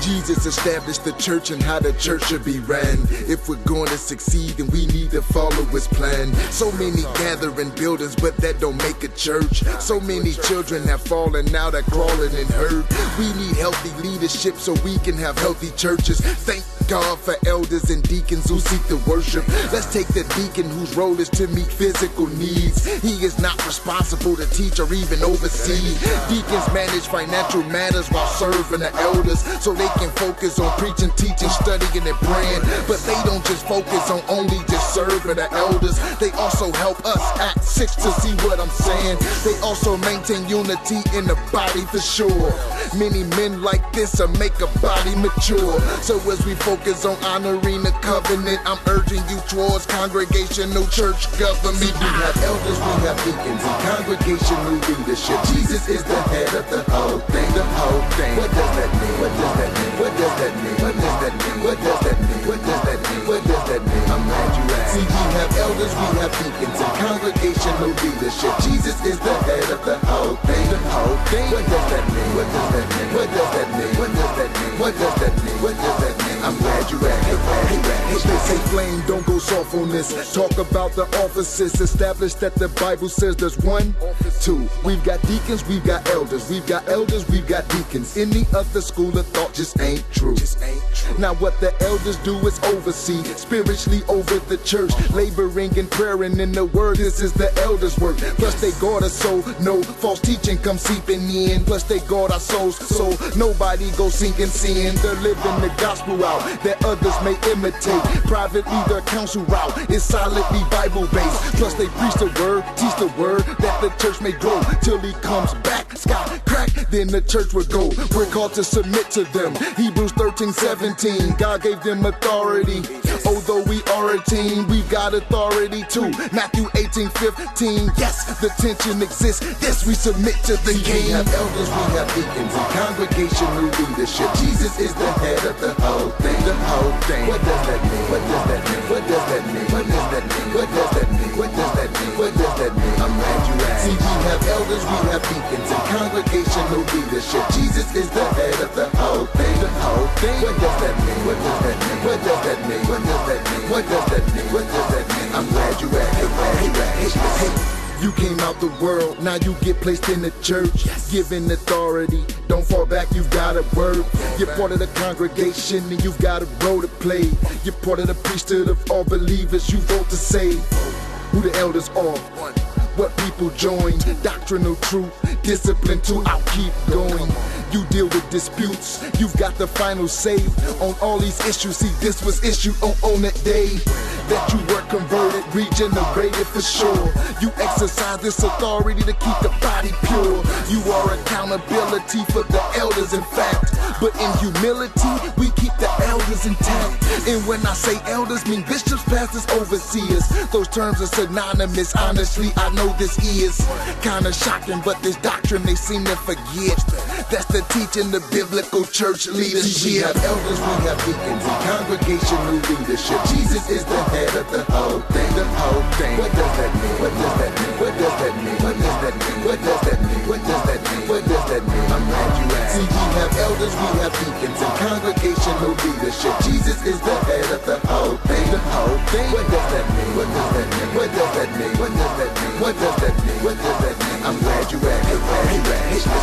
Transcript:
Jesus established the church and how the church should be ran. If we're going to succeed, then we need to follow his plan. So many gathering buildings, but that don't make a church. So many children have fallen, now they're crawling and hurt. We need healthy leadership so we can have healthy churches. Thank God for elders and deacons who seek to worship. Let's take the deacon whose role is to meet physical needs. He is not responsible to teach or even oversee. Deacons manage financial matters while serving the elders, so they can focus on preaching, teaching, studying, and praying. But they don't just focus on only just serving the elders. They also help us Act 6 to see what I'm saying. They also maintain unity in the body for sure. Many men like this will make a body mature. So as we focus on honoring the covenant, I'm urging you towards congregational church government. We have elders, we have deacons, and congregational leadership. Jesus is the head of the whole thing, the whole thing. What does that mean? What does that mean? What does that mean? What does that mean? What does that mean? What does that mean? What does that mean? I'm glad you asked. See, we have elders, we have deacons, and congregational leadership. Jesus is the head of the whole thing, the whole thing. What does that mean? What does that mean? What does that mean? What does that mean? What does that mean? What does that mean? I'm glad you asked. They say flame, don't go soft on this. Talk about the offices. Establish that the Bible says there's 1, 2. We've got deacons, we've got elders. We've got elders, we've got deacons. Any other school of thought just ain't true. Now what the elders do is oversee spiritually over the church, laboring and praying in the word. This is the elders' work. Plus they guard us so no false teaching comes seeping in. Plus they guard our souls so nobody goes sinking sin. They're living the gospel out that others may imitate. Privately their counsel route is solidly Bible based. Plus they preach the word, teach the word, that the church may grow till he comes back. Sky crack, then the church will go. We're called to submit to them. Hebrews 13:17. God gave them authority. Although we are a team, we got authority too. Matthew 18:15. Yes, the tension exists. Yes, we submit to the king. We have elders, we have deacons, and congregational leadership. Jesus is the head of the whole thing, the whole thing. What does that mean? What does that mean? What does that mean? What does that mean? What does that mean? What does that mean? What does that mean? I'm glad you asked. See, we have elders, we have deacons, and congregational leadership. Jesus is the head of the whole thing, the whole thing. What does that mean? What does that mean? What does that mean? What does that mean? What does that mean? What does that mean? I'm glad you asked. You came out the world, now you get placed in the church, given authority. Don't fall back, you gotta work. You're part of the congregation and you've got a role to play. You're part of the priesthood of all believers. You vote to say who the elders are, what people join, doctrinal truth, discipline too, I'll keep going. You deal with disputes, you've got the final say on all these issues. See, this was issued on that day that you were converted, regenerated for sure. You exercise this authority to keep the body pure. You are accountability for the elders, in fact. But in humility, we keep the elders intact. And when I say elders, mean bishops, pastors, overseers. Those terms are synonymous. Honestly, I know this is kinda shocking, but this doctrine they seem to forget. That's the teaching the biblical church leadership. We have elders, we have deacons, and congregational leadership. Jesus is the head of the whole thing, the whole thing. What does that mean? What does that mean? What does that mean? What does that mean? What does that mean? What does that mean? What does that mean? I'm glad you asked. See, we have elders, we have deacons, and congregational leadership. Jesus is the head of the whole thing, the whole thing. What does that mean? What does that mean? What does that mean? What does that mean? What does that mean? What does that mean? I'm glad you asked.